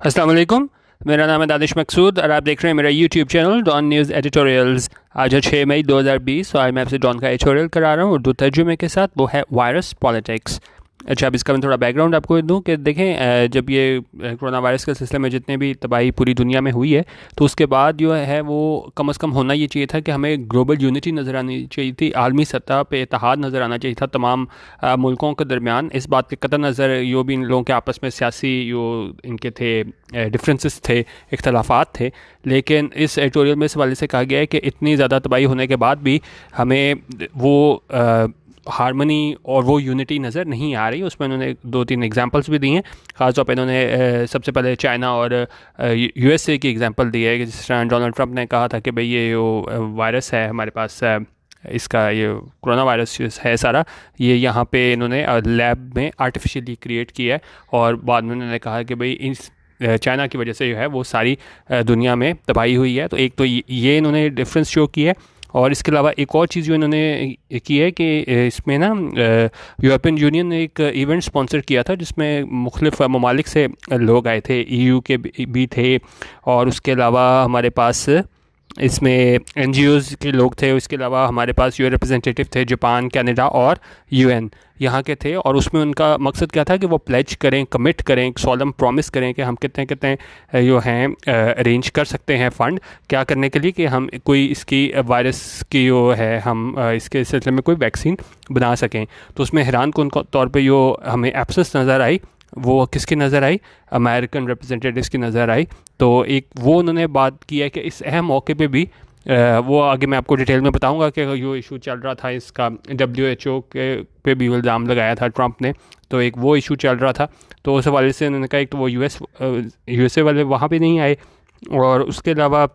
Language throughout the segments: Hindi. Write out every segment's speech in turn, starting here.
अस्सलाम वालेकुम। मेरा नाम है दानिश मकसूद और आप देख रहे हैं मेरा YouTube channel Dawn news editorials. आज है 6 मई 2020 और आज मैं आपसे डॉन का एडिटोरियल करा रहा हूँ उर्दू तर्जुमे के साथ। वो है वायरस पॉलिटिक्स। अच्छा, अब इसका मैं थोड़ा बैकग्राउंड आपको दूं कि देखें, जब ये कोरोना वायरस के सिलसिले में जितने भी तबाही पूरी दुनिया में हुई है, तो उसके बाद जो है वो कम अज़ कम होना ये चाहिए था कि हमें ग्लोबल यूनिटी नज़र आनी चाहिए थी, आलमी सतह पे इत्तेहाद नज़र आना चाहिए था तमाम मुल्कों के दरमियान। इस बात के कतई नज़र जो भी इन लोगों के आपस में सियासी जो इनके थे डिफरेंसेस थे, इख्तलाफात थे, लेकिन इस एडिटोरियल में इस हवाले से कहा गया है कि इतनी ज़्यादा तबाही होने के बाद भी हमें वो हारमनी और वो यूनिटी नज़र नहीं आ रही। उसमें उन्होंने 2-3 एग्जांपल्स भी दी हैं। ख़ासतौर पर इन्होंने सबसे पहले चाइना और यूएसए की एग्जांपल दी है कि जिस तरह डोनाल्ड ट्रंप ने कहा था कि भाई ये जो वायरस है हमारे पास, इसका ये कोरोना वायरस है सारा, ये यहाँ पे इन्होंने लैब में आर्टिफिशियली क्रिएट किया है। और बाद में उन्होंने कहा कि भाई इस चाइना की वजह से जो है वो सारी दुनिया में तबाही हुई है। तो एक तो ये इन्होंने डिफरेंस शो किया है। और इसके अलावा एक और चीज़ जो इन्होंने की है कि इसमें ना यूरोपियन यूनियन ने एक इवेंट स्पॉन्सर किया था जिसमें मुख्तलिफ़ ममालिक से लोग आए थे, ईयू के भी थे, और उसके अलावा हमारे पास इसमें एनजीओज़ के लोग थे। इसके अलावा हमारे पास यूएन रिप्रेजेंटेटिव थे, जापान, कनाडा और यूएन यहाँ के थे। और उसमें उनका मकसद क्या था कि वो प्लेज करें, कमिट करें, एक सॉलम प्रॉमिस करें कि हम कितने कितने जो हैं अरेंज कर सकते हैं फ़ंड क्या करने के लिए कि हम कोई इसकी वायरस की जो है हम इसके सिलसिले में कोई वैक्सीन बना सकें। तो उसमें हैरान कौन तौर पर जो हमें एब्सेस नज़र आई वो किसकी नज़र आई, अमेरिकन रिप्रेजेंटेटिव्स की नज़र आई। तो एक वो उन्होंने बात की है कि इस अहम मौके पे भी वो आगे मैं आपको डिटेल में बताऊंगा कि जो इशू चल रहा था इसका WHO के पे भी इल्ज़ाम लगाया था ट्रंप ने, तो एक वो इशू चल रहा था। तो उस हवाले से उन्होंने कहा एक तो वो यूएसए वाले वहाँ पे नहीं आए, और उसके अलावा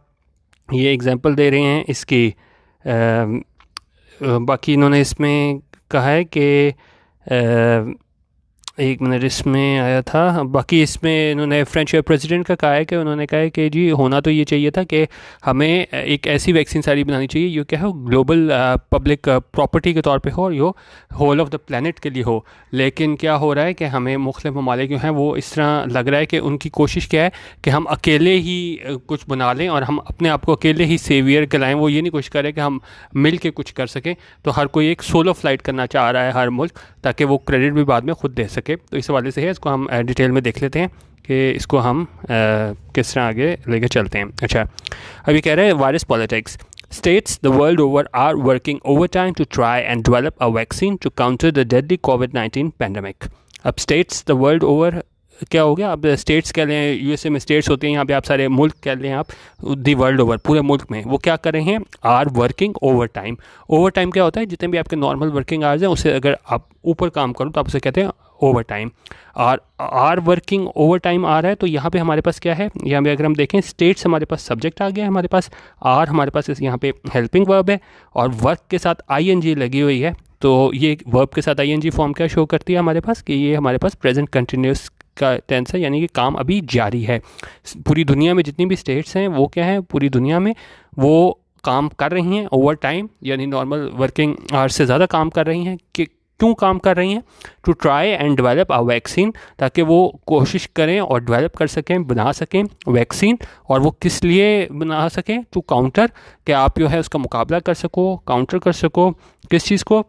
ये एग्जांपल दे रहे हैं इसकी। बाकी इन्होंने इसमें कहा है कि एक मिनट इसमें आया था, बाकी इसमें इन्होंने फ्रेंच प्रेसिडेंट का कहा है कि उन्होंने कहा है कि जी होना तो ये चाहिए था कि हमें एक ऐसी वैक्सीन सारी बनानी चाहिए जो क्या हो ग्लोबल पब्लिक प्रॉपर्टी के तौर पे हो और यो होल ऑफ द प्लानट के लिए हो। लेकिन क्या हो रहा है कि हमें मुख्तलिफ ममालिक जो हैं वो इस तरह लग रहा है कि उनकी कोशिश क्या है कि हम अकेले ही कुछ बना लें और हम अपने आप को अकेले ही सेवियर कहलाएँ। वो ये नहीं कोशिश करें कि हम मिल के कुछ कर सकें। तो हर कोई एक सोलो फ्लाइट करना चाह रहा है हर मुल्क, ताकि वो क्रेडिट भी बाद में खुद दे सके। तो इस हवाले से है, इसको हम डिटेल में देख लेते हैं कि इसको हम किस तरह आगे लेके चलते हैं। अच्छा, अभी कह रहे हैं virus politics. States the world over are working overtime to try and develop a vaccine to counter the deadly COVID-19 pandemic. अब states the world over क्या हो गया, अब स्टेट्स कह लें, यूएसए में स्टेट्स होते हैं, यहाँ पे आप सारे मुल्क कह लें, आप दी वर्ल्ड ओवर पूरे मुल्क में वो क्या कर रहे हैं, are working overtime. Overtime क्या होता है, जितने भी आपके नॉर्मल वर्किंग आवर्स हैं उससे अगर आप ऊपर काम करो तो आप उसे कहते हैं ओवर टाइम। और आर वर्किंग ओवर टाइम आ रहा है, तो यहाँ पे हमारे पास क्या है, यहाँ पे अगर हम देखें स्टेट्स हमारे पास सब्जेक्ट आ गया है, हमारे पास आर हमारे पास यहाँ पे हेल्पिंग वर्ब है और वर्क के साथ आईएनजी लगी हुई है। तो ये वर्ब के साथ आईएनजी फॉर्म क्या शो करती है हमारे पास कि ये हमारे पास प्रेजेंट कंटिन्यूस का टेंस है, यानी कि काम अभी जारी है। पूरी दुनिया में जितनी भी स्टेट्स हैं वो क्या है, पूरी दुनिया में वो काम कर रही हैं ओवर टाइम, यानी नॉर्मल वर्किंग आवर्स से ज़्यादा काम कर रही हैं। कि क्यों काम कर रही हैं, to try and develop a vaccine, ताकि वो कोशिश करें और डेवलप कर सकें, बना सकें वैक्सीन। और वो किस लिए बना सकें, टू काउंटर, कि आप जो है उसका मुकाबला कर सको, काउंटर कर सको किस चीज़ को,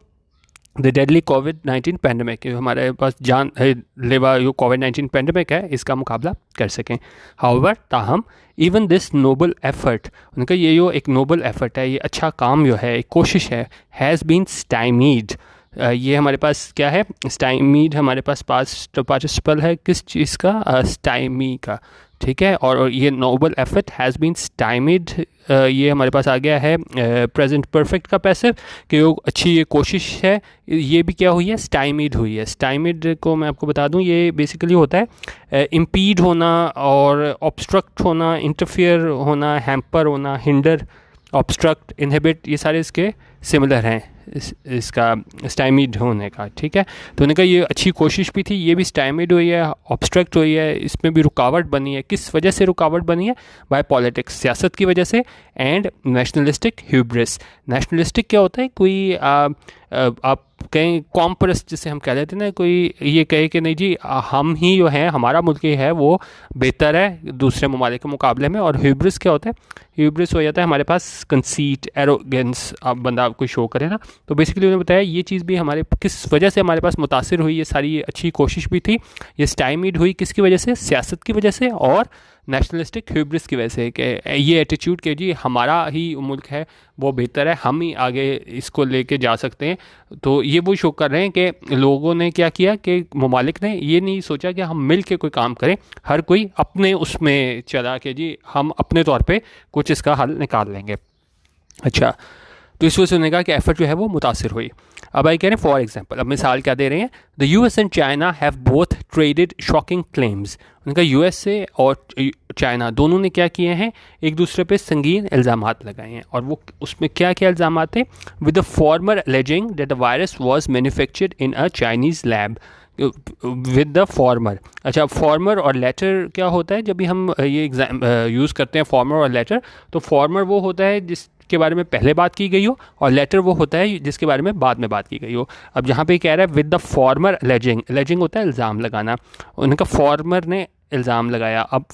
द डेडली कोविड-19 पैंडमिक, हमारे पास जान लेवा जो कोविड-19 पैंडमिक है इसका मुकाबला कर सकें। हाउएवर, ताहम, इवन दिस नोबल एफर्ट, उनका ये जो एक नोबल एफर्ट है, ये अच्छा काम जो है, एक कोशिश है, हैज़ बीन स्टाइमीड। ये हमारे पास क्या है, स्टाइमीड हमारे पास पास्ट पार्टिसिपल है किस चीज़ का, स्टाइमी का, ठीक है। और ये नोबल एफर्ट हैज़ बीन स्टाइमिड, ये हमारे पास आ गया है प्रेजेंट परफेक्ट का पैसिव, कि वो अच्छी ये कोशिश है, ये भी क्या हुई है, स्टाइमिड हुई है। स्टाइमिड को मैं आपको बता दूं, ये बेसिकली होता है इम्पीड होना और ऑब्स्ट्रक्ट होना, इंटरफियर होना, हैम्पर होना, हिंडर, ऑब्स्ट्रक्ट, इनहिबिट, ये सारे इसके सिमिलर हैं इसका स्टाइमिड होने का, ठीक है। तो उन्होंने कहा ये अच्छी कोशिश भी थी, ये भी स्टाइमिड हुई है, ऑब्स्ट्रक्ट हुई है, इसमें भी रुकावट बनी है। किस वजह से रुकावट बनी है, बाय पॉलिटिक्स, सियासत की वजह से, एंड नेशनलिस्टिक ह्यूब्रिस। नेशनलिस्टिक क्या होता है, कोई आप कहीं कॉम्परस जिसे हम कह लेते हैं ना, कोई ये कहे कि नहीं जी हम ही जो है, हमारा मुल्क ही है वो बेहतर है दूसरे ममालिक के मुकाबले में। और ह्यूब्रिस क्या होता है? ह्यूब्रिस हो जाता है हमारे पास कंसीट, एरोगेंस, अब बंदा कोई शो करे ना। तो बेसिकली उन्होंने बताया ये चीज़ भी हमारे किस वजह से हमारे पास मुतासिर हुई, ये सारी अच्छी कोशिश भी थी, ये स्टाइमीड हुई किसकी वजह से? सियासत की वजह से और नेशनलिस्टिक ह्यूब्रिस की वजह से, कि ये एटीट्यूड कि जी हमारा ही मुल्क है वो बेहतर है, हम ही आगे इसको लेके जा सकते हैं। तो ये वो शो कर रहे हैं कि लोगों ने क्या किया कि ममालिक ने ये नहीं सोचा कि हम मिल के कोई काम करें, हर कोई अपने उसमें चला कि जी हम अपने तौर पे कुछ इसका हल निकाल लेंगे। अच्छा, तो इस वजह से उन्होंने कहा कि एफर्ट जो है वो मुतासिर हुई। अब आई कह रहे हैं फॉर एग्जांपल, अब मिसाल क्या दे रहे हैं, the US and China have both traded shocking claims. उनका यूएस से और चाइना दोनों ने क्या किए हैं, एक दूसरे पे संगीन इल्ज़ामात लगाए हैं। और वो उसमें क्या क्या इल्ज़ामात थे? With the former aliasing that the virus was manufactured in a Chinese lab. With the former, अच्छा फॉर्मर और लेटर क्या होता है? जब भी हम ये एग्जाम यूज़ करते हैं फॉर्मर और लेटर, तो फॉर्मर वो होता है जिसके बारे में पहले बात की गई हो, और लेटर वो होता है जिसके बारे में बाद में बात की गई हो। अब यहाँ पे कह रहा है with the former aliasing, aliasing होता है इल्ज़ाम लगाना, उनका फॉर्मर ने इल्ज़ाम लगाया। अब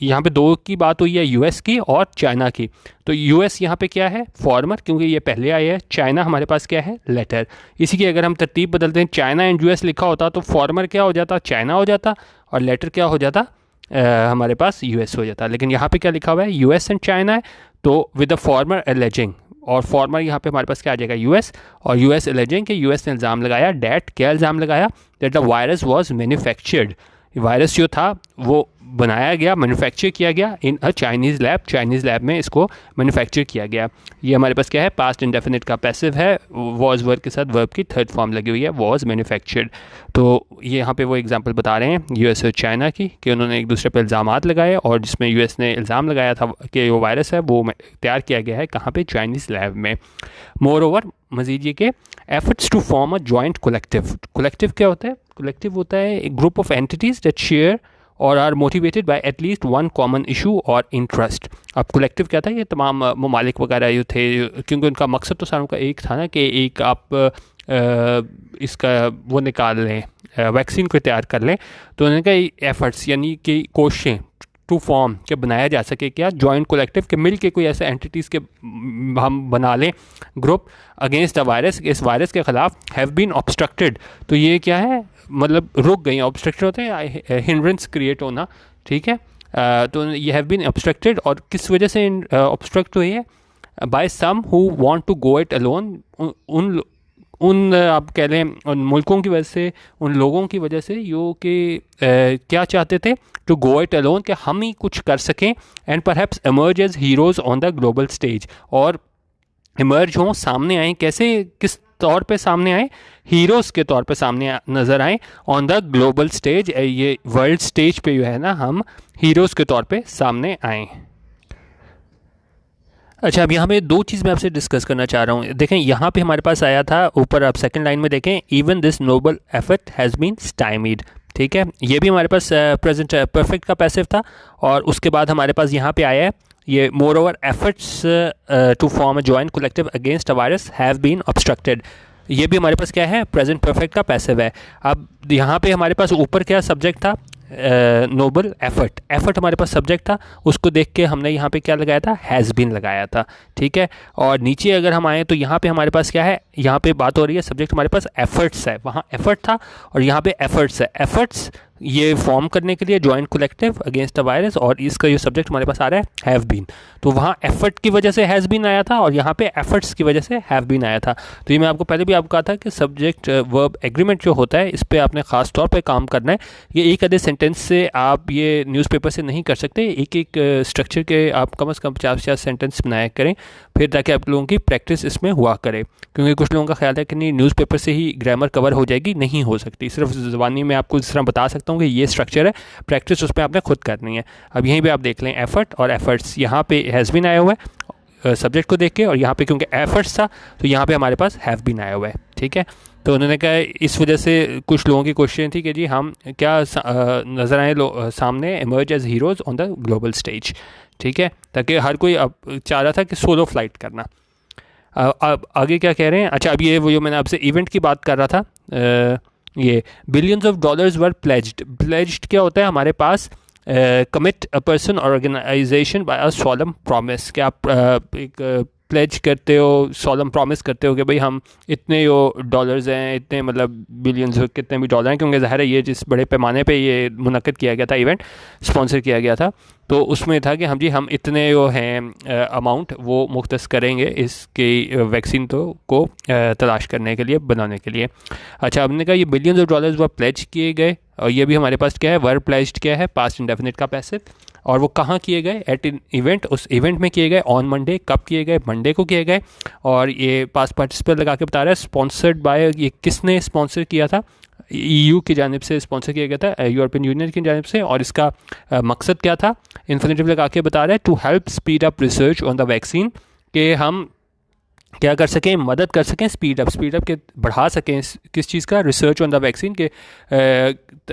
यहाँ पे दो की बात हुई है, यूएस की और चाइना की। तो यूएस यहाँ पे क्या है? फॉर्मर, क्योंकि ये पहले आए हैं। चाइना हमारे पास क्या है? लेटर। इसी की अगर हम तरतीब बदलते हैं, चाइना एंड यूएस लिखा होता तो फॉर्मर क्या हो जाता? चाइना हो जाता, और लेटर क्या हो जाता? हमारे पास यूएस हो जाता। लेकिन यहाँ पे क्या लिखा हुआ है? यूएस एंड चाइना है, तो विद द फॉर्मर एलिजिंग, और फॉर्मर यहाँ पे हमारे पास क्या आ जाएगा? यूएस, और यूएस एलिजिंग के यूएस ने इल्ज़ाम लगाया, डैट क्या इल्ज़ाम लगाया? That the virus was manufactured, virus जो था वो बनाया गया, मैन्युफैक्चर किया गया in a Chinese lab, Chinese lab में इसको मैन्युफैक्चर किया गया। ये हमारे पास क्या है? पास्ट इंडेफिनिट का पैसिव है, वॉज वर्ब के साथ वर्ब की थर्ड फॉर्म लगी हुई है, वॉज मैन्युफैक्चर्ड। तो ये यहाँ पे वो एग्जांपल बता रहे हैं यूएस और चाइना की, कि उन्होंने एक दूसरे पर इल्ज़ामात लगाए, और जिसमें यूएस ने इल्ज़ाम लगाया था कि वो वायरस है वो तैयार किया गया है कहाँ पे? चाइनीज़ लैब में। मोर ओवर, मजीद ये कि efforts to form a joint collective. Collective क्या होता है? कोलेक्टिव होता है एक group of entities that share और are motivated by at least one common issue और इंटरेस्ट। अब कलेक्टिव क्या था? ये तमाम ममालिक वगैरह जो थे, क्योंकि उनका मकसद तो सारों का एक था ना, कि एक आप इसका वो निकाल लें, वैक्सीन को तैयार कर लें। तो उन्होंने कहा एफर्ट्स यानी कि कोशिशें टू फॉर्म के बनाया जा सके क्या? जॉइंट कोलेक्टिव के मिल के कोई ऐसे एंटिटीज़ के हम बना लें ग्रुप अगेंस्ट द वायरस, इस वायरस के ख़िलाफ़, हैव बीन ऑब्स्ट्रक्टेड। तो ये क्या है? मतलब रुक गई। ऑब्स्ट्रक्टेड होते हैं हिंड्रेंस क्रिएट होना, ठीक है। तो ये हैव बीन ऑब्स्ट्रक्टेड, और किस वजह से ऑब्स्ट्रक्ट हुई है? By some who want to go it alone. उन आप कह लें उन मुल्कों की वजह से, उन लोगों की वजह से जो कि क्या चाहते थे? टू गो इट अलोन, कि हम ही कुछ कर सकें, and perhaps emerge as heroes on the global stage, और इमर्ज हों, सामने आएँ। कैसे, किस तौर पे सामने आए? हीरोज़ के तौर पे सामने नज़र आए ऑन द ग्लोबल स्टेज, ये वर्ल्ड स्टेज पे जो है ना, हम हीरोज़ के तौर पे सामने आए। अच्छा, अब यहाँ पे दो चीज़ मैं आपसे डिस्कस करना चाह रहा हूँ। देखें यहाँ पे हमारे पास आया था ऊपर, आप सेकंड लाइन में देखें, even this noble effort has been stymied, ठीक है। ये भी हमारे पास प्रेजेंट परफेक्ट का पैसिव था, और उसके बाद हमारे पास यहाँ पे आया है ये moreover efforts to form a joint collective against a virus have been obstructed. ये भी हमारे पास क्या है? प्रेजेंट परफेक्ट का पैसिव है। अब यहाँ पे हमारे पास ऊपर क्या सब्जेक्ट था? नोबल एफर्ट, एफर्ट हमारे पास सब्जेक्ट था, उसको देख के हमने यहाँ पे क्या लगाया था? हैज़ बीन लगाया था, ठीक है। और नीचे अगर हम आए तो यहाँ पे हमारे पास क्या है? यहाँ पे बात हो रही है, सब्जेक्ट हमारे पास एफर्ट्स है, वहाँ एफर्ट था और यहाँ पे एफर्ट्स है। एफर्ट्स ये फॉर्म करने के लिए joint collective against the virus, और इसका जो सब्जेक्ट हमारे पास आ रहा है हैव बीन, तो वहाँ एफर्ट की वजह से हैज़ बीन आया था, और यहाँ पे एफर्ट्स की वजह से हैव बीन आया था। तो ये मैं आपको पहले भी आपको कहा था कि सब्जेक्ट वर्ब एग्रीमेंट जो होता है, इस पर आपने ख़ास तौर पे काम करना है। ये एक आधे सेंटेंस से आप ये न्यूज़पेपर से नहीं कर सकते, एक एक स्ट्रक्चर के आप कम से कम 50-50 सेंटेंस बनाया करें, फिर ताकि आप लोगों की प्रैक्टिस इसमें हुआ करे। क्योंकि कुछ लोगों का ख्याल है कि नहीं न्यूज़पेपर से ही ग्रामर कवर हो जाएगी, नहीं हो सकती। सिर्फ ज़बानी में आपको इस तरह बता सकता हूँ कि ये स्ट्रक्चर है, प्रैक्टिस उसमें आपने खुद करनी है। अब यहीं पे आप देख लें एफर्ट और एफर्ट्स, यहाँ पे हैज़ बीन आया हुआ है सब्जेक्ट को देख के, और यहाँ पे क्योंकि एफर्ट्स था तो यहाँ पे हमारे पास हैव बीन आया हुआ है, ठीक है। तो उन्होंने कहा इस वजह से कुछ लोगों की कोशिश थी कि जी हम क्या नज़र आए सामने, emerge as heroes on the global stage, ठीक है, ताकि हर कोई अब चाह रहा था कि सोलो फ्लाइट करना। अब आगे क्या कह रहे हैं, अच्छा अब ये वो जो मैंने आपसे इवेंट की बात कर रहा था, ये billions of dollars were pledged. Pledged क्या होता है हमारे पास, कमिट अ पर्सन और organisation by a solemn promise, कि आप एक प्लेज करते हो, सॉलम प्रॉमिस करते हो कि भाई हम इतने जो डॉलर्स हैं, इतने मतलब बिलियंस कितने भी डॉलर हैं, क्योंकि ज़ाहिर है ये जिस बड़े पैमाने पे ये मुनक्किद किया गया था, इवेंट स्पॉन्सर किया गया था, तो उसमें था कि हम इतने जो हैं अमाउंट वो मुख्तस करेंगे इसकी वैक्सीन को तलाश करने के लिए, बनाने के लिए। अच्छा, हमने कहा ये बिलियंस ऑफ डॉलर्स वो प्लेज किए गए, और ये भी हमारे पास क्या है, वर प्लेज्ड क्या है, पास्ट इंडेफिनिट का पैसिव, और वो कहाँ किए गए, एट इन इवेंट, उस इवेंट में किए गए, ऑन मंडे, कब किए गए, मंडे को किए गए। और ये पास्ट पार्टिसिपल लगा के बता रहा है, स्पॉन्सर्ड बाय, ये किसने स्पॉन्सर किया था, ईयू की जानिब से स्पॉन्सर किया गया था, यूरोपियन यूनियन की जानिब से, और इसका मकसद क्या था, इन्फिनिटिव लगा के बता रहा है, to help speed up research on the vaccine, कि हम क्या कर सकें, मदद कर सकें, स्पीड अप के बढ़ा सकें किस चीज़ का, रिसर्च ऑन द वैक्सीन के,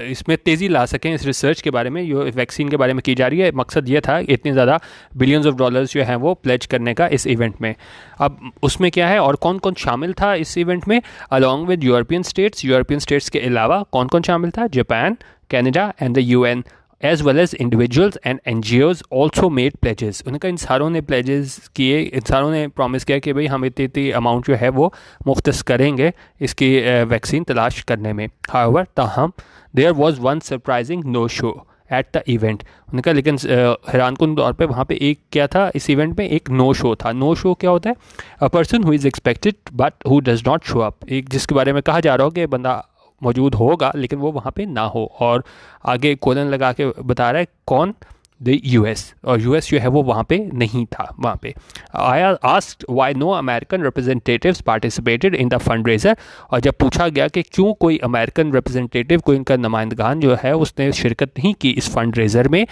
इसमें तेज़ी ला सकें इस रिसर्च के बारे में, जो वैक्सीन के बारे में की जा रही है। मकसद ये था इतने ज़्यादा बिलियंस ऑफ डॉलर्स जो हैं वो प्लेज करने का इस इवेंट में। अब उसमें क्या है और कौन कौन शामिल था इस इवेंट में, अलॉन्ग विद यूरोपियन स्टेट्स के अलावा कौन कौन शामिल था, Japan, Canada and the UN, as well as individuals and NGOs also made pledges. उनका इन सारों ने प्लेजेस किए, इन सारों ने प्रॉमिस किया कि भाई हम इतनी अमाउंट जो है वो मुख्तस करेंगे इसकी वैक्सीन तलाश करने में। हाउएवर, ताहम there was one surprising no show at the event. उनका लेकिन हैरानकुन तौर पे वहाँ पे एक क्या था, इस इवेंट में एक नो शो था। नो शो क्या होता है, a person who is expected but who does not show up, एक जिसके बारे में कहा जा रहा हो कि बंदा मौजूद होगा लेकिन वो वहाँ पे ना हो, और आगे कोलन लगा के बता रहा है कौन, द यूएस, और यूएस जो है वो वहाँ पे नहीं था। वहाँ पे I asked why no American representatives participated in the fundraiser, और जब पूछा गया कि क्यों कोई अमेरिकन रिप्रेजेंटेटिव, कोई इनका नुमाइंदगान जो है उसने शिरकत नहीं की इस फंड रेजर में,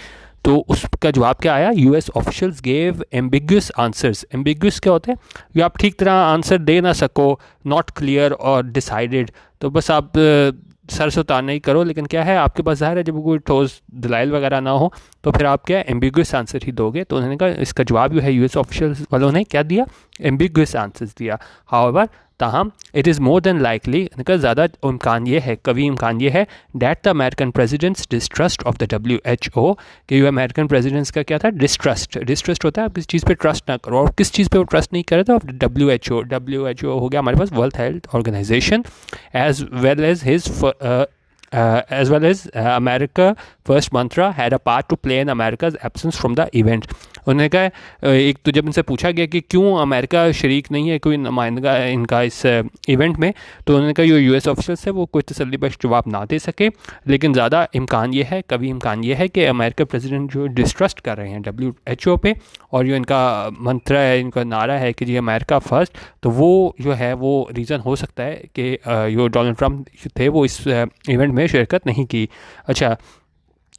तो उसका जवाब क्या आया, US officials gave ambiguous answers. Ambiguous क्या होता है, जो आप ठीक तरह आंसर दे ना सको, नॉट क्लियर और डिसाइडेड, तो बस आप सर से उतार नहीं करो, लेकिन क्या है आपके पास ज़ाहिर है जब कोई ठोस दलाइल वगैरह ना हो तो फिर आप क्या एम्बिग्यूस आंसर ही दोगे। तो उन्होंने कहा इसका जवाब जो है यूएस ऑफिशियल्स वालों ने क्या दिया, एम्बिग्यूस आंसर्स दिया। हाउएवर, ताहम it is more than likely, ज़्यादा इम्कान ये है, कभी इम्कान ये है, that the American presidents distrust of the WHO, कि अमेरिकन प्रेसिडेंट्स का क्या था, डिस्ट्रस्ट होता है आप किसी चीज़ पे ट्रस्ट ना करो, और किस चीज़ पे वो ट्रस्ट नहीं करे, तो WHO हो गया हमारे पास world health organization, as well as his as well as America first mantra had a part to play in America's absence from the event। उन्होंने कहा एक तो जब इनसे पूछा गया कि क्यों अमेरिका शरीक नहीं है, कोई नुमाइंदा इनका इस इवेंट में, तो उन्होंने कहा जो यूएस ऑफिसर्स है वो कोई तसल्ली बख्श जवाब ना दे सके, लेकिन ज़्यादा इम्कान ये है, कभी इम्कान ये है कि अमेरिका प्रेसिडेंट जो डिस्ट्रस्ट कर रहे हैं WHO पे, और जो इनका मंत्र है, इनका नारा है कि जी अमेरिका फर्स्ट, तो वो जो है वो रीज़न हो सकता है कि जो डोनाल्ड ट्रंप थे वो इस इवेंट में शिरकत नहीं की। अच्छा,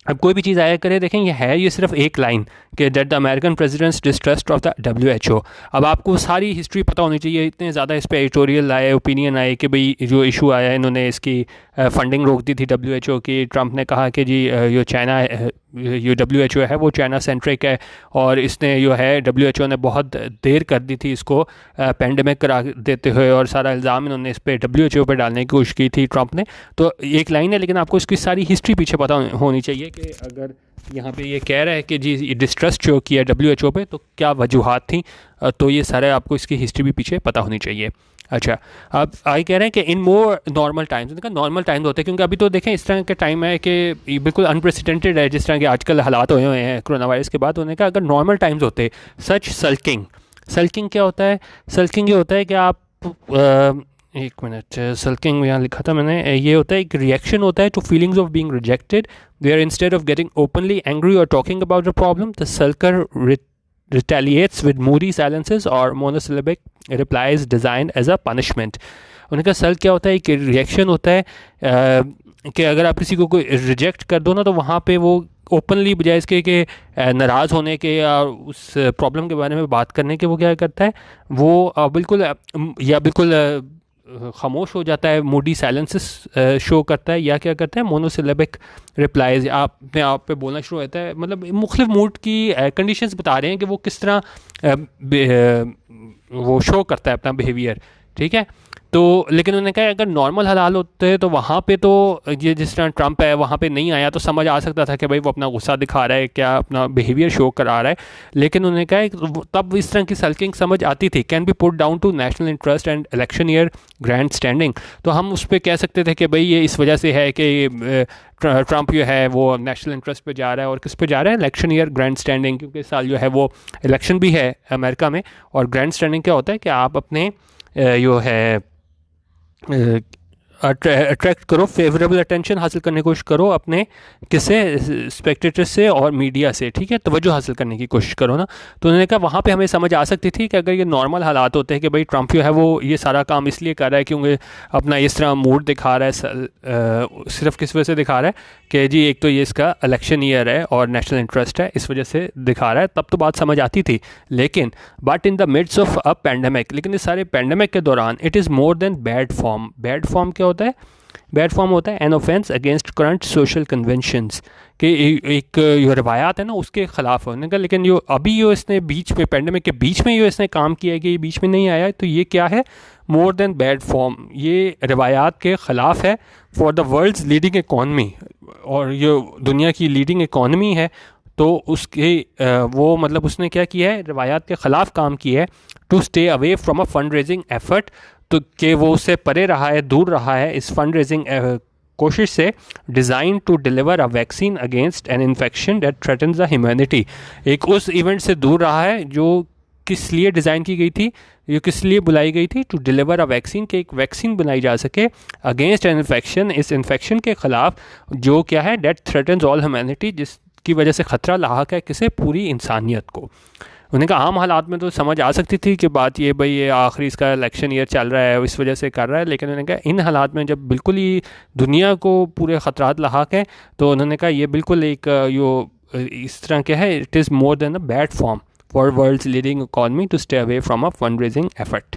अब कोई भी चीज़ आया करे, देखें ये सिर्फ एक लाइन कि that the American presidents distrust of the WHO। अब आपको सारी हिस्ट्री पता होनी चाहिए, इतने ज़्यादा इस पर एडिटोरियल आए, ओपिनियन आए कि भाई जो इशू आया, इन्होंने इसकी फंडिंग रोक दी थी WHO की, ट्रंप ने कहा कि जी जो चाइना जो WHO है वो चाइना सेंट्रिक है, और इसने जो है WHO ने बहुत देर कर दी थी इसको पेंडेमिक करा देते हुए, और सारा इल्ज़ाम इन्होंने इस पर WHO पे डालने की कोशिश की थी ट्रंप ने। तो एक लाइन है, लेकिन आपको इसकी सारी हिस्ट्री पीछे पता होनी चाहिए कि अगर यहाँ पे ये कह रहा है कि जी डिस्ट्रस्ट जो किया WHO पे, तो क्या वजूहात थी, तो ये सारे आपको इसकी हिस्ट्री भी पीछे पता होनी चाहिए। अच्छा, अब आई कह रहे हैं कि इन मोर नॉर्मल टाइम्स, उनका नॉर्मल टाइम्स होते हैं, क्योंकि अभी तो देखें इस तरह के टाइम है कि बिल्कुल अनप्रेसिडेंटेड है, जिस तरह के आजकल हालात हुए हुए हैं कोरोना वायरस के बाद। उन्होंने कहा अगर नॉर्मल टाइम्स होते, सच सल्किंग क्या होता है, सल्किंग ये होता है कि आप एक मिनट, सल्किंग यहाँ लिखा था मैंने, ये होता है एक रिएक्शन होता है to feelings of being rejected, where instead of getting openly angry और talking about the problem the sulker retaliates with moody silences or monosyllabic replies designed as a punishment। उनका सल क्या होता है, एक रिएक्शन होता है कि अगर आप किसी को कोई रिजेक्ट कर दो ना, तो वहाँ पे वो ओपनली बजाय इसके कि नाराज़ होने के या उस प्रॉब्लम के बारे में बात करने के, वो क्या करता है, वो बिल्कुल खामोश हो जाता है, मूडी साइलेंसेस शो करता है, या क्या करता है मोनोसिलेबिक रिप्लाईज अपने आप पे बोलना शुरू होता है। मतलब मुख्तलिफ मूड की कंडीशंस बता रहे हैं कि वो किस तरह वो शो करता है अपना बिहेवियर, ठीक है। तो लेकिन उन्होंने कहा अगर नॉर्मल हालात होते तो वहाँ पे तो ये जिस तरह ट्रंप है वहाँ पे नहीं आया तो समझ आ सकता था कि भाई वो अपना गुस्सा दिखा रहा है, क्या अपना बिहेवियर शो करा रहा है। लेकिन उन्होंने कहा तब इस तरह की सल्किंग समझ आती थी, can be put down to national interest and election year grandstanding. तो हम उस पर कह सकते थे कि भाई ये इस वजह से है कि ट्रंप जो है वो नेशनल इंटरेस्ट पे जा रहा है, और किस पे जा रहा है, इलेक्शन ईयर ग्रैंड स्टैंडिंग, क्योंकि इस साल जो है वो इलेक्शन भी है अमेरिका में। और ग्रैंड स्टैंडिंग क्या होता है कि आप अपने जो है अट्रैक्ट करो, फेवरेबल अटेंशन हासिल करने की कोशिश करो अपने किससे, स्पेक्टेटर्स से और मीडिया से, ठीक है, तवज्जो हासिल करने की कोशिश करो ना। तो उन्होंने कहा वहाँ पे हमें समझ आ सकती थी कि अगर ये नॉर्मल हालात होते हैं कि भाई ट्रंप जो है वो ये सारा काम इसलिए कर रहा है क्योंकि अपना इस तरह मूड दिखा रहा है, सिर्फ किस वजह से दिखा रहा है कि जी एक तो ये इसका इलेक्शन ईयर है और नेशनल इंटरेस्ट है, इस वजह से दिखा रहा है, तब तो बात समझ आती थी। लेकिन but in the midst of a pandemic, लेकिन इस सारे पेंडेमिक के दौरान it is more than bad form. Bad form क्या होता है? बैड फॉर्म होता है an offence against current social conventions, कि एक जो रवायात है ना उसके ख़िलाफ़ होने का। लेकिन जो अभी जो इसने बीच में पेंडेमिक के बीच में जो इसने काम किया है कि ये बीच में नहीं आया, तो ये क्या है? मोर देन बैड फॉर्म, ये रवायात के ख़िलाफ़ है for the world's leading economy, और ये दुनिया की लीडिंग इकॉनमी है तो उसके वो मतलब उसने क्या किया है, रवायात के ख़िलाफ़ काम किया है to stay away from a fund raising effort, तो कि वो उससे परे रहा है, दूर रहा है इस फंड रेजिंग कोशिश से, designed to deliver a vaccine against an infection that threatens the humanity. एक उस इवेंट से दूर रहा है जो किस लिए डिज़ाइन की गई थी, ये किस लिए बुलाई गई थी, टू डिलीवर अ वैक्सीन, कि एक वैक्सीन बनाई जा सके अगेंस्ट एन इन्फेक्शन, इस इन्फेक्शन के ख़िलाफ़ जो क्या है, दैट थ्रेटन्स ऑल ह्यूमैनिटी, जिसकी वजह से ख़तरा लाक है किसे, पूरी इंसानियत को। उन्होंने कहा आम हालात में तो समझ आ सकती थी कि बात ये भाई ये आखिरी इसका इलेक्शन ईयर चल रहा है इस वजह से कर रहा है, लेकिन उन्होंने कहा इन हालात में जब बिल्कुल ही दुनिया को पूरे ख़तरात लाक हैं, तो उन्होंने कहा ये बिल्कुल एक यो इस तरह के है, it is more than a bad form for world's leading economy to stay away from a fund raising effort.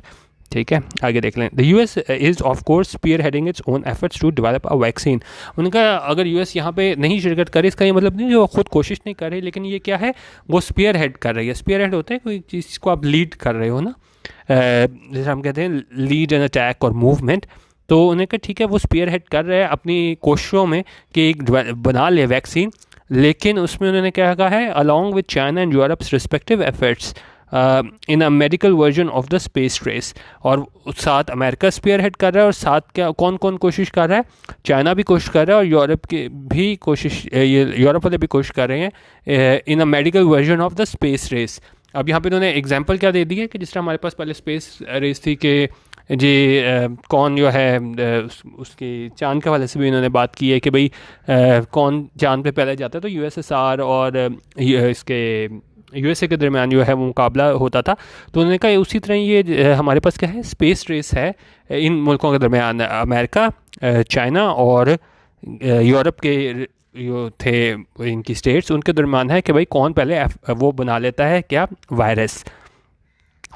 ठीक है, आगे देख लें। The US is of course spearheading its own efforts to develop a vaccine. उनका अगर यूएस यहाँ पे नहीं शिरकत करे इसका ये मतलब नहीं जो खुद कोशिश नहीं कर रही, लेकिन ये क्या है, वो स्पीयर हेड कर रही है। स्पीयर हेड होता है कोई चीज़ को आप लीड कर रहे हो ना, जैसे हम कहते हैं लीड एन अटैक और मूवमेंट। तो उन्हें कहा ठीक है वो स्पीयर हेड कर रहे हैं अपनी कोशिशों में कि एक बना ले वैक्सीन, लेकिन उसमें उन्होंने क्या कहा है, along with China and Europe's respective efforts in a medical version of the space race. और साथ अमेरिका स्पीयर हेड कर रहा है, और साथ क्या कौन कौन कोशिश कर रहा है, चाइना भी कोशिश कर रहा है और यूरोप की भी कोशिश, ये यूरोप वाले भी कोशिश कर रहे हैं in a medical version of the space race. अब यहाँ पे उन्होंने एग्जांपल क्या दे दी है कि जिस तरह हमारे पास पहले स्पेस रेस थी कि जी कौन जो है उसके चांद के हवाले से भी इन्होंने बात की है कि भाई कौन चांद पे पहले जाता है, तो यूएसएसआर और इसके यूएसए के दरमियान जो है वो मुकाबला होता था। तो उन्होंने कहा उसी तरह ये हमारे पास क्या है, स्पेस रेस है इन मुल्कों के दरमियान, अमेरिका, चाइना और यूरोप के जो थे इनकी स्टेट्स, उनके दरमियान है कि भाई कौन पहले वो बना लेता है क्या, वायरस।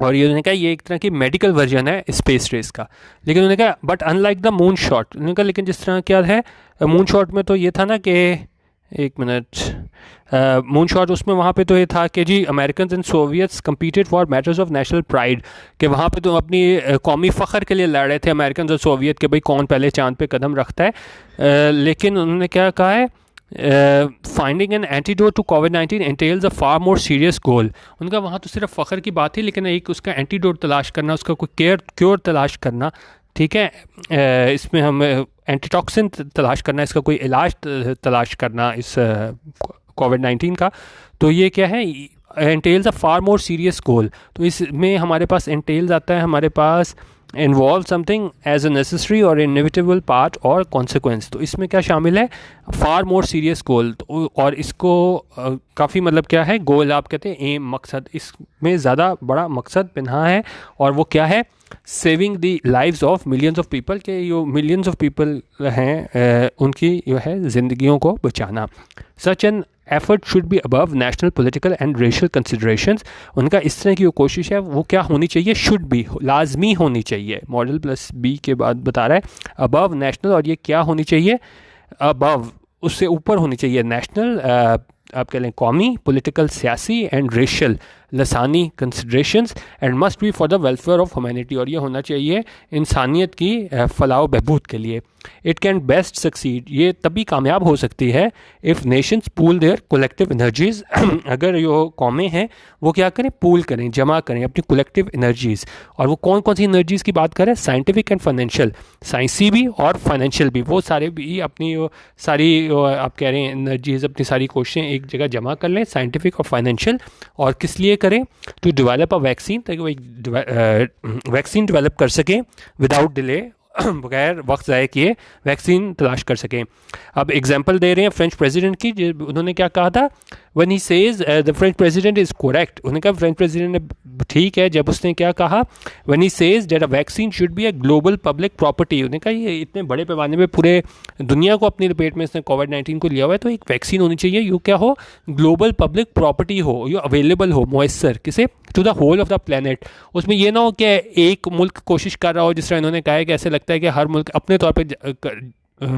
और ये उन्होंने कहा ये एक तरह की मेडिकल वर्जन है स्पेस रेस का। लेकिन उन्होंने कहा but unlike the moon shot, उन्होंने कहा लेकिन जिस तरह क्या है मून शॉट में तो ये था ना कि एक मिनट, मून शॉट उसमें वहाँ पे तो ये था कि जी American and Soviets competed for matters of national pride, कि वहाँ पे तो अपनी कौमी फ़ख्र के लिए लड़ रहे थे अमेरिकन और सोवियत के भाई कौन पहले चांद पे कदम रखता है। लेकिन उन्होंने क्या कहा है, फाइंडिंग एन एंटीडोट टू कोविड-19 entails a far more serious goal. उनका वहाँ तो सिर्फ फ़ख्र की बात थी, लेकिन एक उसका एंटीडोट तलाश करना, उसका कोई क्योर तलाश करना, ठीक है, इसमें हम एंटीटॉक्सिन तलाश करना, इसका कोई इलाज तलाश करना इस कोविड-19 का। तो ये क्या है, एंटेल्स अ फार मोर सीरियस गोल। तो इसमें हमारे पास एंटेल्स आता है, हमारे पास involve something as a necessary और इनएविटेबल पार्ट और कॉन्सिक्वेंस। तो इसमें क्या शामिल है, फार मोर सीरियस गोल। तो और इसको काफ़ी मतलब क्या है, गोल आप कहते हैं एम, मकसद, इसमें ज़्यादा बड़ा मकसद पिन्हा है, और वो क्या है, saving the lives of millions of people, के जो मिलियंस ऑफ पीपल हैं उनकी जो है ज़िंदगियों को बचाना। Such an effort should be above national political and racial considerations. उनका इस तरह की वो कोशिश है वो क्या होनी चाहिए, शुड बी, लाजमी होनी चाहिए, मॉडल प्लस बी के बाद बता रहा है अबव नेशनल, और ये क्या होनी चाहिए, अबव, उससे ऊपर होनी चाहिए, नेशनल, आप कह लें कौमी, पॉलिटिकल सियासी, एंड रेशियल लसानी considerations, and must be for the welfare of humanity, और ये होना चाहिए इंसानियत की फलाह बहबूद के लिए। इट कैन बेस्ट सक्सीड, ये तभी कामयाब हो सकती है if nations pool their collective energies, अगर जो कौमें हैं वो क्या करें, पूल करें, जमा करें अपनी कलेक्टिव एनर्जीज़। और वो कौन कौन सी एनर्जीज़ की बात करें, साइंटिफिक एंड फाइनेंशियल, साइंसी भी और फाइनेंशियल भी, वो सारे भी अपनी सारी आप कह रहे हैं एनर्जीज़, अपनी सारी कोशिशें एक जगह जमा कर लें, साइंटिफिक और फाइनेंशियल। और किस लिए करें, टू डेवलप अ वैक्सीन, ताकि वो एक वैक्सीन डेवलप कर सकें विदाउट डिले, बगैर वक्त ज़ाय किए वैक्सीन तलाश कर सकें। अब एग्जांपल दे रहे हैं फ्रेंच प्रेसिडेंट की, उन्होंने क्या कहा था, when he says the French president is correct, उन्होंने कहा फ्रेंच प्रेसिडेंट ने ठीक है जब उसने क्या कहा, when he says that a vaccine should be a global public property, उन्होंने कहा ये इतने बड़े पैमाने में पूरे दुनिया को अपनी लपेट में इसने कोविड-19 को लिया हुआ है, तो एक वैक्सीन होनी चाहिए यो क्या हो, ग्लोबल पब्लिक प्रॉपर्टी हो, यो अवेलेबल हो, मुयस्सर किसे, to the whole of the planet. उसमें ये ना हो कि एक मुल्क कोशिश कर रहा हो, जिस तरह इन्होंने कहा है कि ऐसे लगता है कि हर मुल्क अपने तौर पे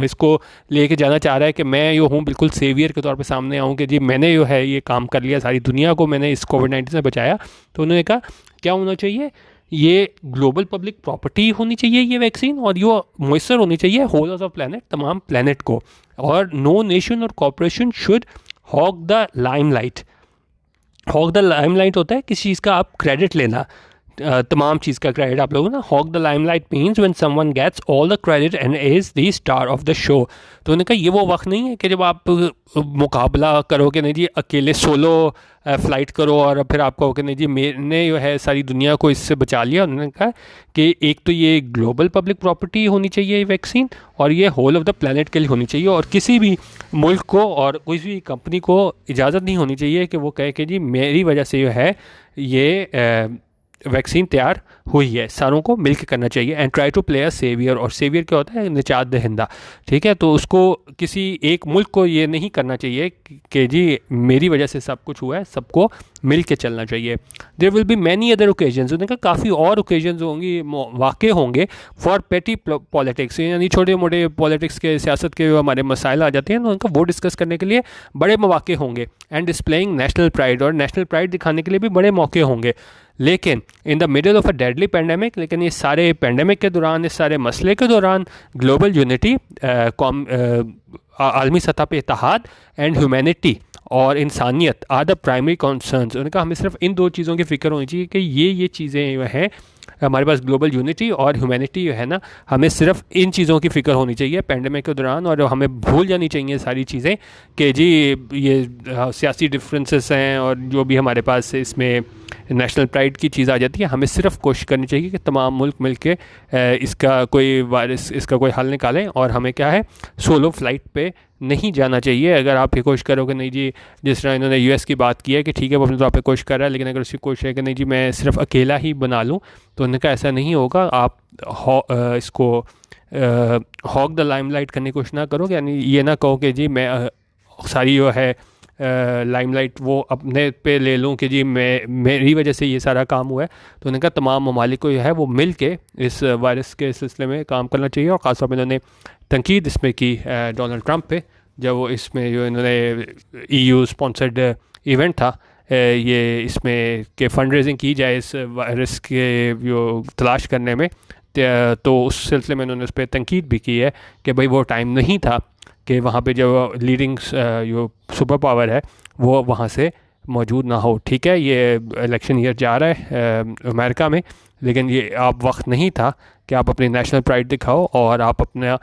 इसको लेके जाना चाह रहा है कि मैं यो हूँ बिल्कुल सेवियर के तौर पे सामने आऊँ कि जी मैंने जो है ये काम कर लिया, सारी दुनिया को मैंने इस कोविड-19 से बचाया। तो उन्होंने कहा क्या होना चाहिए, ये ग्लोबल पब्लिक प्रॉपर्टी होनी चाहिए ये वैक्सीन, और ये मुयस्सर होनी चाहिए होल ऑफ द प्लेनेट, तमाम प्लेनेट को। और नो नेशन और corporation should hog the limelight, hog the limelight होता है किसी चीज़ का आप क्रेडिट लेना, तमाम चीज़ का क्रेडिट आप लोगों ना, hog the limelight means when someone gets all the credit and is the star of the show. तो उन्होंने कहा ये वो वक्त नहीं है कि जब आप मुकाबला करो कि नहीं जी अकेले सोलो फ्लाइट करो और फिर आप कहो कि नहीं जी मैंने जो है सारी दुनिया को इससे बचा लिया। उन्होंने कहा कि एक तो ये ग्लोबल पब्लिक प्रॉपर्टी होनी चाहिए ये वैक्सीन, और ये होल ऑफ द प्लेनेट के लिए होनी चाहिए, और किसी भी मुल्क को और कोई भी कंपनी को इजाज़त नहीं होनी चाहिए कि वो कहे कि जी मेरी वजह से जो है ये वैक्सीन तैयार हुई है, सारों को मिलकर करना चाहिए। And try to play a saviour, और सेवियर क्या होता है, निजात दहिंदा, ठीक है। तो उसको किसी एक मुल्क को ये नहीं करना चाहिए कि जी मेरी वजह से सब कुछ हुआ है, सबको मिल के चलना चाहिए। There will be many other occasions, उन्होंने कहा काफ़ी और ओकेजन्स होंगी, वाक़े होंगे, फॉर पेटी पॉलिटिक्स, यानी छोटे मोटे पॉलिटिक्स के, सियासत के जो हमारे मसाइल आ जाते हैं तो उनका वो डिस्कस करने के लिए बड़े मौके होंगे। एंड डिस्प्लेइंग नेशनल प्राइड, और नेशनल प्राइड दिखाने के लिए भी बड़े मौके होंगे। लेकिन in the middle of a deadly pandemic, लेकिन ये सारे पेंडेमिक के दौरान, इस सारे मसले के दौरान ग्लोबल यूनिटी, आलमी सतह पे इत्तेहाद, एंड ह्यूमैनिटी और इंसानियत आर द प्राइमरी कॉन्सर्न्स। उन्होंने कहा हमें सिर्फ इन दो चीज़ों की फ़िक्र होनी चाहिए कि ये चीज़ें जो हैं हमारे पास, ग्लोबल यूनिटी और ह्यूमैनिटी जो है ना, हमें सिर्फ इन चीज़ों की फ़िक्र होनी चाहिए पेंडेमिक के दौरान, और हमें भूल जानी चाहिए सारी चीज़ें कि जी ये सियासी डिफरेंसेस हैं और जो भी हमारे पास इसमें नेशनल प्राइड की चीज़ आ जाती है। हमें सिर्फ कोशिश करनी चाहिए कि तमाम मुल्क मिल के इसका कोई वायरस, इसका कोई हल निकालें, और हमें क्या है सोलो फ्लाइट पे नहीं जाना चाहिए। अगर आप ये कोशिश करोगे नहीं जी, जिस तरह इन्होंने यूएस की बात की है कि ठीक है वो अपने तौर पे कोशिश कर रहा है, लेकिन अगर उसकी कोशिश है कि नहीं जी मैं सिर्फ अकेला ही बना लूँ, तो उनका ऐसा नहीं होगा। आप इसको हॉग द लाइमलाइट करने की कोशिश ना करो, यानी ये ना कहो कि जी मैं सारी जो है लाइमलाइट वो अपने पे ले लूँ कि जी मेरी वजह से ये सारा काम हुआ है। तो उन्होंने कहा तमाम ममालिक को जो है वो मिल के इस वायरस के सिलसिले में काम करना चाहिए। और ख़ासतौर पर इन्होंने तनकीद इसमें की डोनाल्ड ट्रंप पे, जब वो इसमें जो इन्होंने EU स्पॉन्सर्ड इवेंट था ये इसमें के फंड रेजिंग की जाए इस वायरस के जो तलाश करने में, तो उस सिलसिले में उन्होंने उस पर तनकीद भी की है कि भाई वो टाइम नहीं था कि वहाँ पे जो लीडिंग जो सुपर पावर है वो वहाँ से मौजूद ना हो। ठीक है, ये इलेक्शन ईयर जा रहा है अमेरिका में, लेकिन ये आप वक्त नहीं था कि आप अपनी नेशनल प्राइड दिखाओ और आप अपना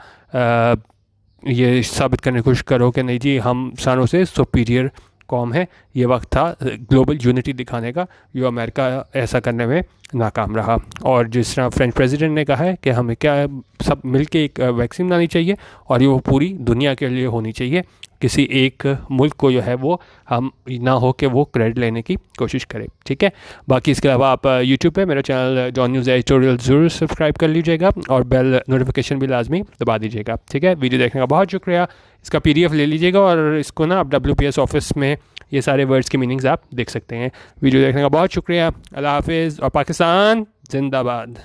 ये साबित करने की कोशिश करो कि नहीं जी हम सारों से सुपीरियर कौम है। ये वक्त था ग्लोबल यूनिटी दिखाने का, जो अमेरिका ऐसा करने में नाकाम रहा। और जिस तरह फ्रेंच प्रेसिडेंट ने कहा है कि हमें क्या सब मिलके एक वैक्सीन बनानी चाहिए, और ये वो पूरी दुनिया के लिए होनी चाहिए किसी एक मुल्क को जो है वो हम ना हो कि वो क्रेडिट लेने की कोशिश करें, ठीक है। बाकी इसके अलावा आप यूट्यूब पे मेरा चैनल जॉन न्यूज़ एडिटोरियल ज़रूर सब्सक्राइब कर लीजिएगा और बेल नोटिफिकेशन भी लाजमी दबा दीजिएगा, ठीक है। वीडियो देखने का बहुत शुक्रिया। इसका PDF ले लीजिएगा और इसको ना आप WPS ऑफिस में ये सारे वर्ड्स की मीनिंग्स आप देख सकते हैं। वीडियो देखने का बहुत शुक्रिया। अल्लाह हाफिज़ और पाकिस्तान जिंदाबाद।